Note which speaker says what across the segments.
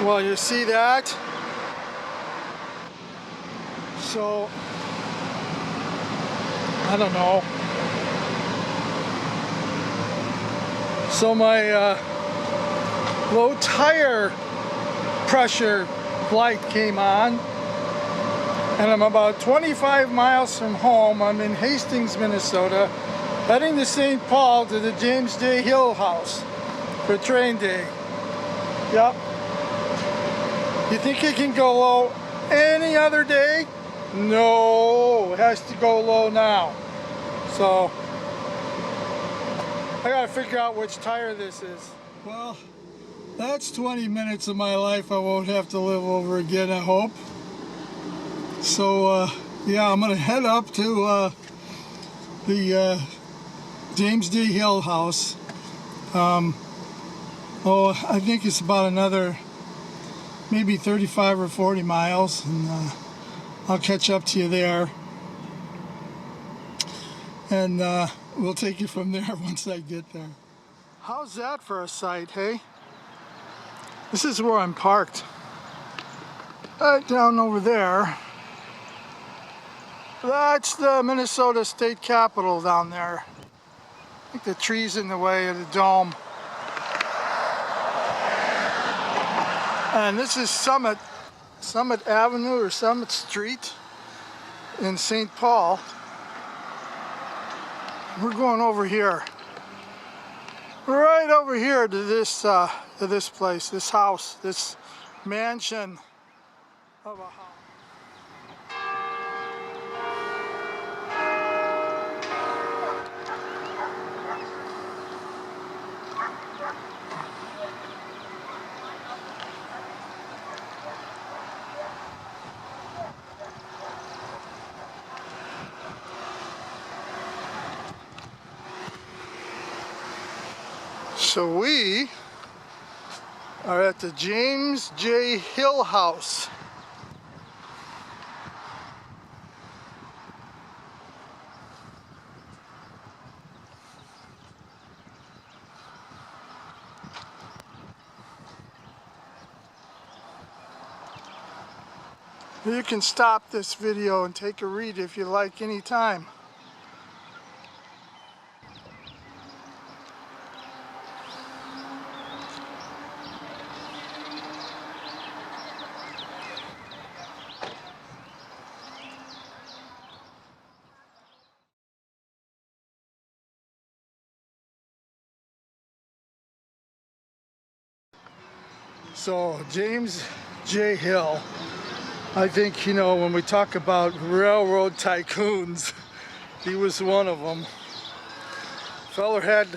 Speaker 1: Well, you see that? So, I don't know. So my low tire pressure light came on, and I'm about 25 miles from home. I'm in Hastings, Minnesota, heading to St. Paul to the James J. Hill house for train day. Yep. You think it can go low any other day? No, it has to go low now. So I gotta figure out which tire this is. Well, that's 20 minutes of my life I won't have to live over again, I hope. So yeah, I'm gonna head up to the James D. Hill house. Oh, I think it's about another maybe 35 or 40 miles, and I'll catch up to you there. And we'll take it from there once I get there. How's that for a sight, hey? This is where I'm parked. Right down over there. That's the Minnesota State Capitol down there. I think the tree's in the way of the dome. And this is Summit Avenue or Summit Street in St. Paul. We're going over here, right over here to this place, this house, this mansion of a house. So we are at the James J. Hill house. You can stop this video and take a read if you like anytime. So James J. Hill, I think, you know, when we talk about railroad tycoons, he was one of them. Feller had,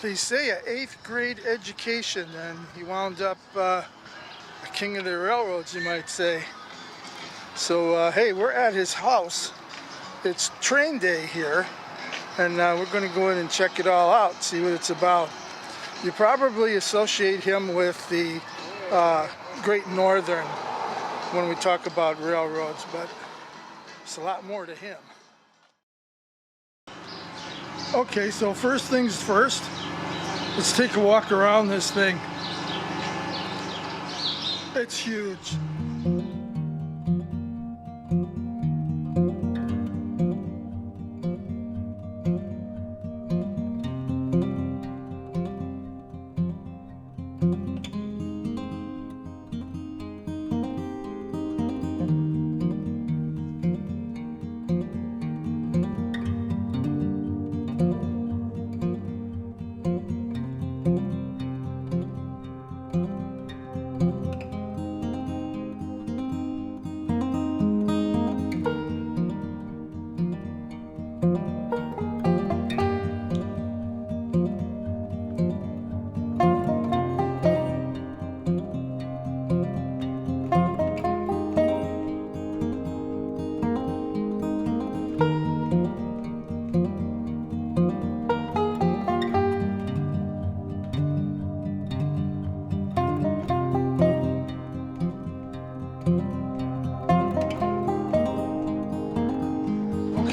Speaker 1: they say, an 8th grade education, and he wound up a king of the railroads, you might say. So hey, we're at his house. It's train day here, and we're going to go in and check it all out, see what it's about. You probably associate him with the Great Northern when we talk about railroads, but it's a lot more to him. Okay, so first things first, let's take a walk around this thing. It's huge.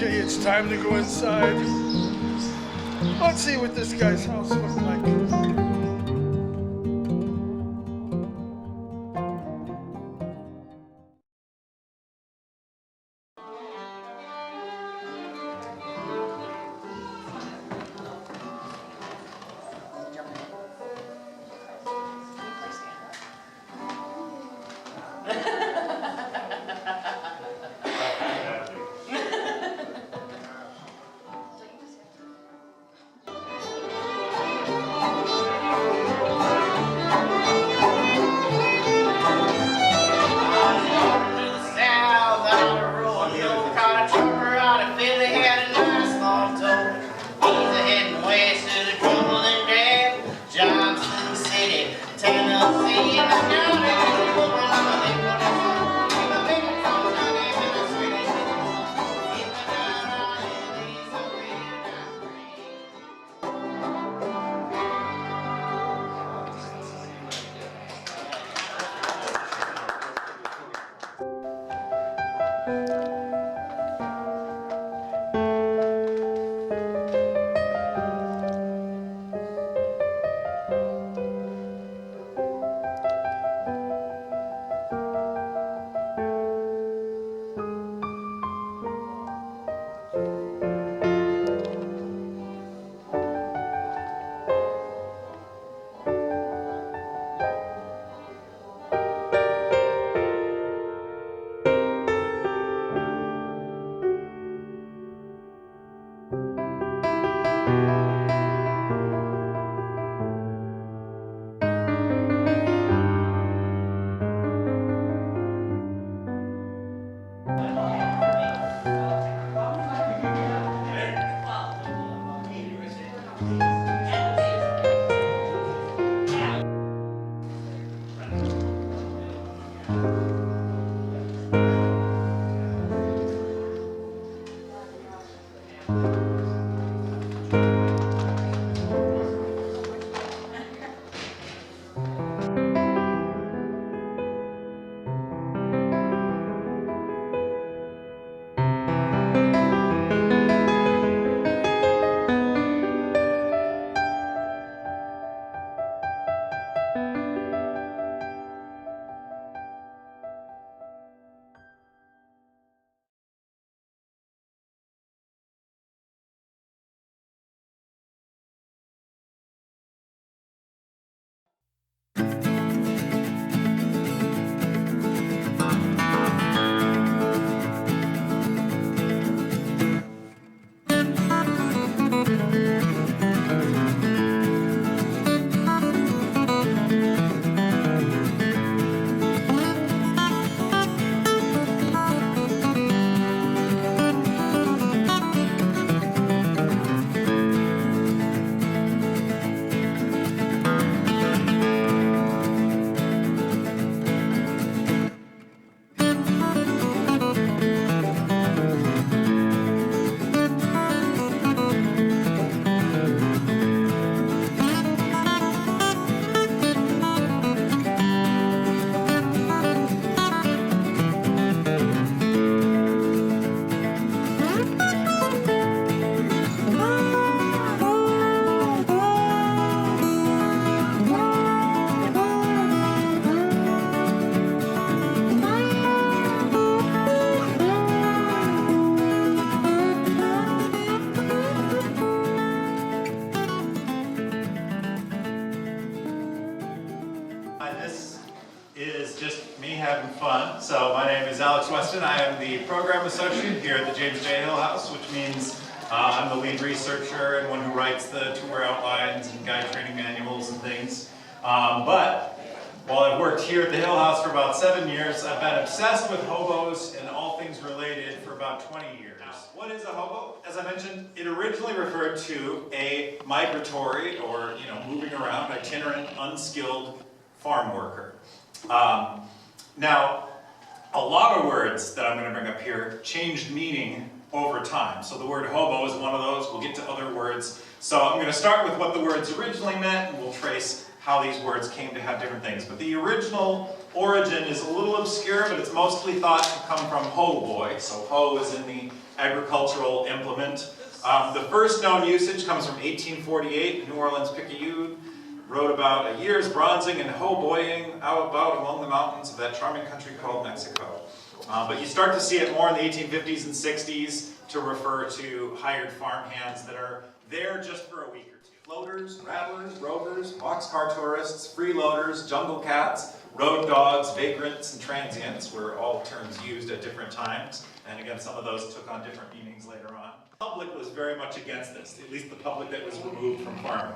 Speaker 1: It's time to go inside. Let's see what this guy's house looks like.
Speaker 2: So my name is Alex Weston. I am the program associate here at the James J. Hill House, which means I'm the lead researcher and one who writes the tour outlines and guide training manuals and things. But while I've worked here at the Hill House for about 7 years, I've been obsessed with hobos and all things related for about 20 years. Now, what is a hobo? As I mentioned, it originally referred to a migratory or moving around, itinerant, unskilled farm worker. Now, a lot of words that I'm going to bring up here changed meaning over time. So the word hobo is one of those. We'll get to other words. So I'm going to start with what the words originally meant, and we'll trace how these words came to have different things. But the original origin is a little obscure, but it's mostly thought to come from hoe boy. So hoe is in the agricultural implement. The first known usage comes from 1848. New Orleans Picayune wrote about a year's bronzing and hoboying out about among the mountains of that charming country called Mexico. But you start to see it more in the 1850s and 60s to refer to hired farm hands that are there just for a week or two. Floaters, rattlers, rovers, boxcar tourists, freeloaders, jungle cats, road dogs, vagrants, and transients were all terms used at different times. And again, some of those took on different meanings later on. The public was very much against this, at least the public that was removed from farming.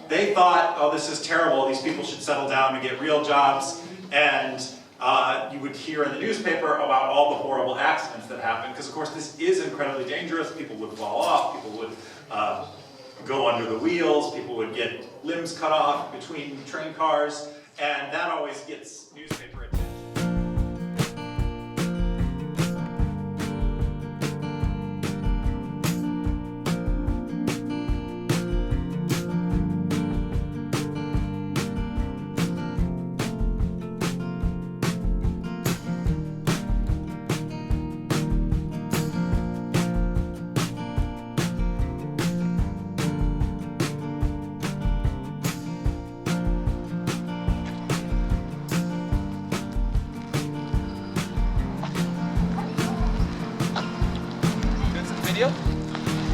Speaker 2: They thought, oh, this is terrible, these people should settle down and get real jobs. And you would hear in the newspaper about all the horrible accidents that happened, because of course this is incredibly dangerous. People would fall off, people would go under the wheels, people would get limbs cut off between train cars, and that always gets newspaper attention.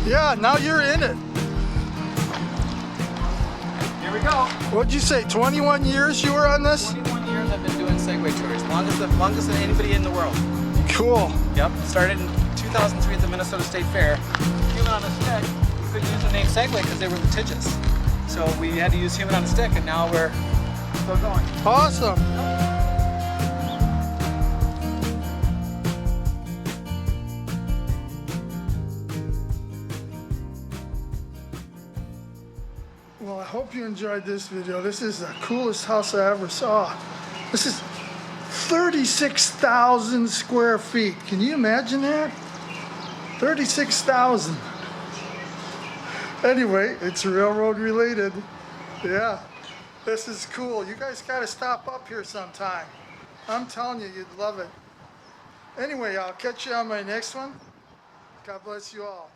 Speaker 1: Yeah, now you're in it.
Speaker 3: Here we go.
Speaker 1: What'd you say, 21 years you were on this?
Speaker 3: 21 years I've been doing Segway tours, longest than anybody in the world.
Speaker 1: Cool.
Speaker 3: Yep, started in 2003 at the Minnesota State Fair. Human on a stick, we couldn't use the name Segway because they were litigious. So we had to use human on a stick, and now we're still going.
Speaker 1: Awesome. Well, I hope you enjoyed this video. This is the coolest house I ever saw. This is 36,000 square feet. Can you imagine that? 36,000. Anyway, it's railroad related. Yeah, this is cool. You guys got to stop up here sometime. I'm telling you, you'd love it. Anyway, I'll catch you on my next one. God bless you all.